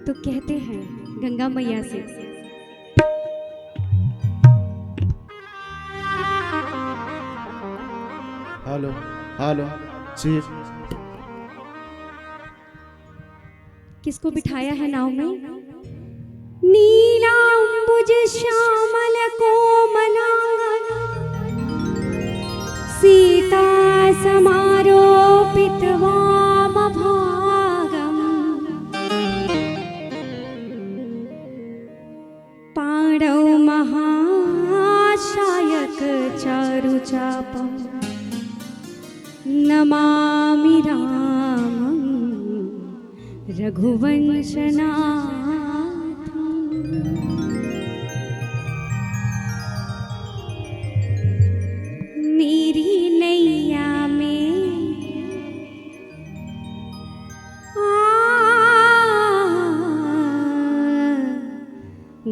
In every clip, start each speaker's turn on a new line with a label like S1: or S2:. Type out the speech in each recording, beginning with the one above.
S1: तो कहते हैं गंगा मैया से,
S2: हेलो हेलो जी।
S1: किसको बिठाया है नाव में? नीलांबुज श्यामल कोमलांगन सीता समारोपित वामभागम पाणौ महाशायक चारुचापम नमामि रामं रघुवंशनाथं। मेरी नैया में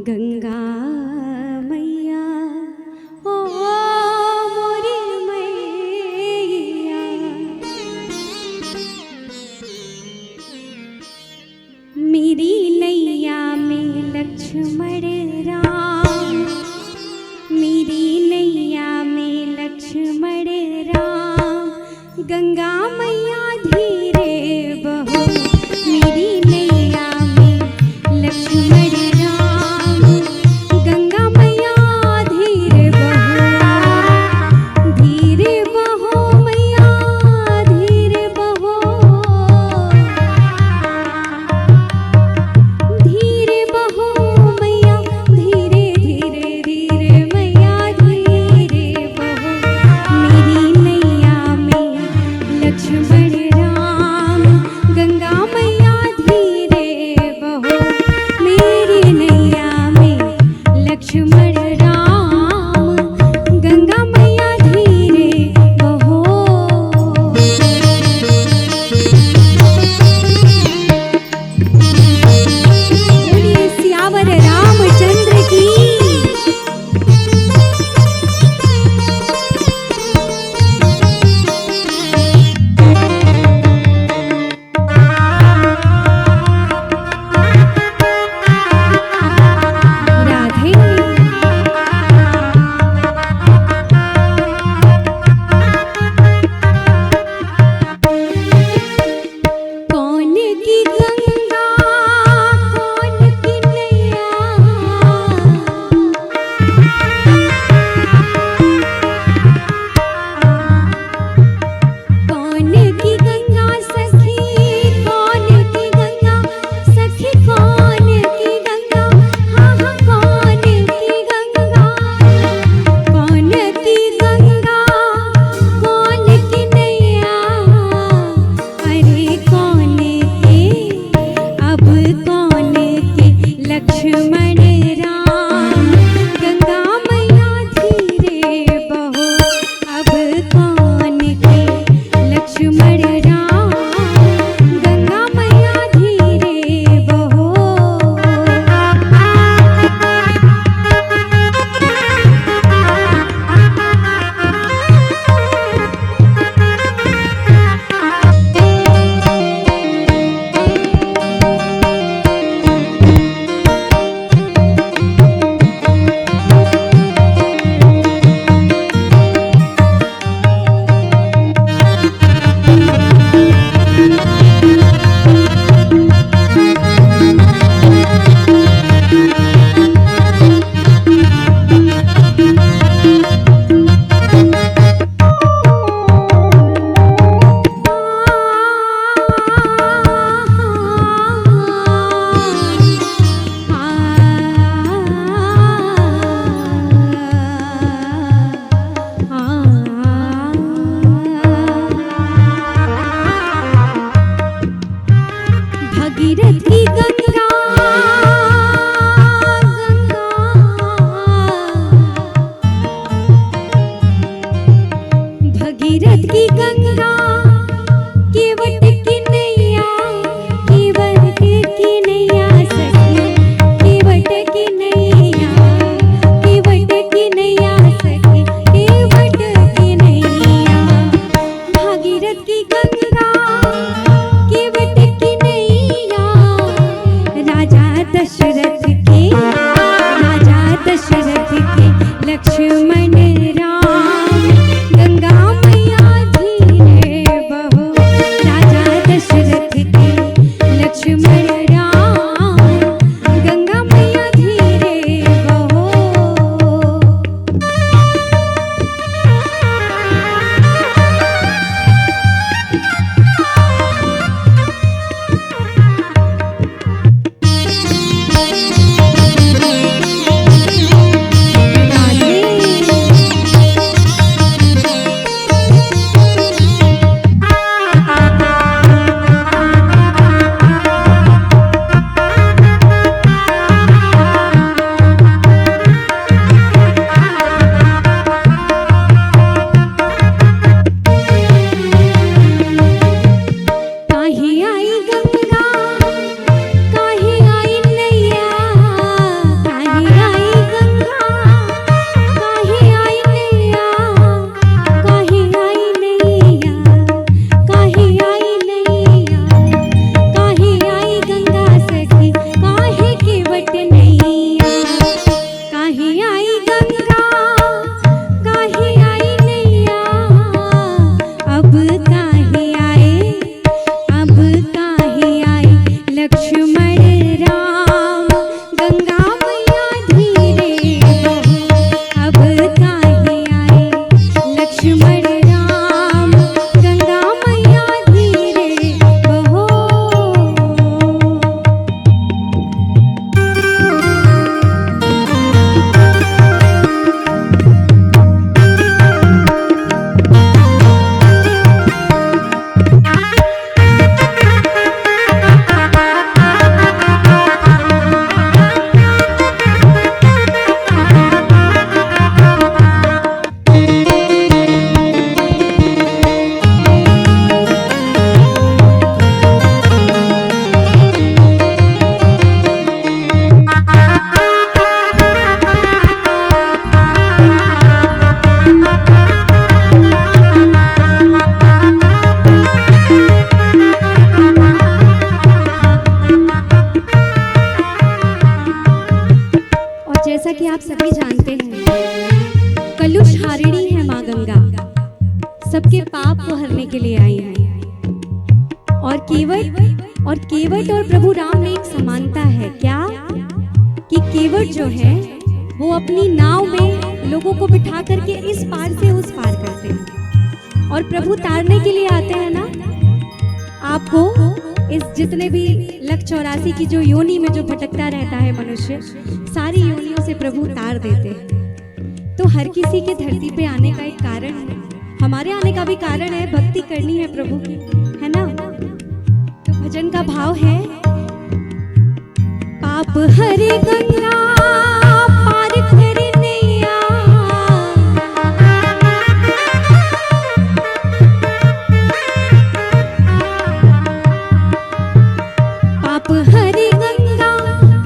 S1: गंगा मैया ओ मोरी मैया, मेरी नैया में लक्ष्मण राम, मेरी नैया में लक्ष्मण राम, गंगा मैया धीरे बहो, मेरी नैया में लक्ष्मण राम, गंगा मैया धीरे बहो मैया धीरे बहो, धीरे बहो मैया धीरे धीरे धीरे मैया धीरे बहो, मेरी नैया में लक्ष्मण राम, गंगा मैया धीरे बहो, मेरी नैया में लक्ष्मण राम, गंगा मैया धीरे बहो। बोलिए सियावर रामचंद्र की। राधे कौन की गंगा कौन की नैया, कौन की गंगा सखी, कौन की गंगा सखी, कौन की गंगा, हाँ हाँ कौन की गंगा, कौन की गंगा कौन की नैया, अरे कौन के अब कौन के लक्ष्मण राम, गंगा मैया धीरे बहो, अब कौन के लक्ष्मण राम, गंगा मैया धीरे बहो। भगीरथ की गंगा भगीरथ की गंगा, केवट की नैया, केवट की नैया सखी, केवट की नैया, केवट की नैया सखी, केवट की नैया, भागीरथ की गंगा, केवट की नैया, केवट और प्रभु राम में एक समानता है क्या, कि केवट जो है वो अपनी नाव में लोगों को बिठा करके इस पार से उस पार करते हैं, और प्रभु तारने के लिए आते हैं ना आपको। इस जितने भी 184 की जो योनि में जो भटकता रहता है मनुष्य, सारी योनियों से प्रभु तार देते हैं। तो हर किसी के धरती पे आने का एक कारण है, हमारे आने का भी कारण है, भक्ति करनी है प्रभु की, है ना। तो भजन का भाव है, पाप हरे गंगा पार करे नैया, पाप हरे गंगा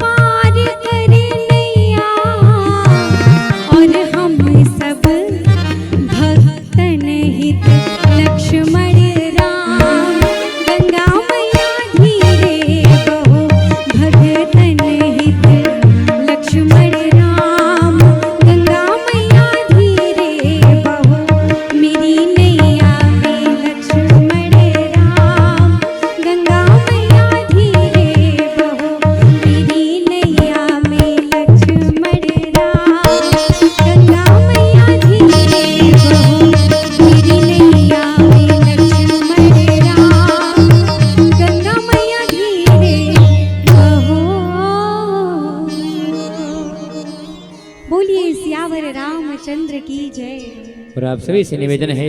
S1: पार करे नैया, और हम सब भक्तन हित लक्ष्मण राम, गंगा मैया धीरे बहो भगतन हित लक्ष्मण राम, गंगा मैया धीरे बहो मेरी नैया में लक्ष्मण राम, गंगा मैया धीरे बहो मेरी नैया में लक्ष्मण राम, गंगा मैया धीरे बहो मेरी नैया में लक्ष्मण राम, गंगा मैया धीरे बहो। बोलिए सियावर रामचंद्र की जय।
S3: और आप सभी से निवेदन है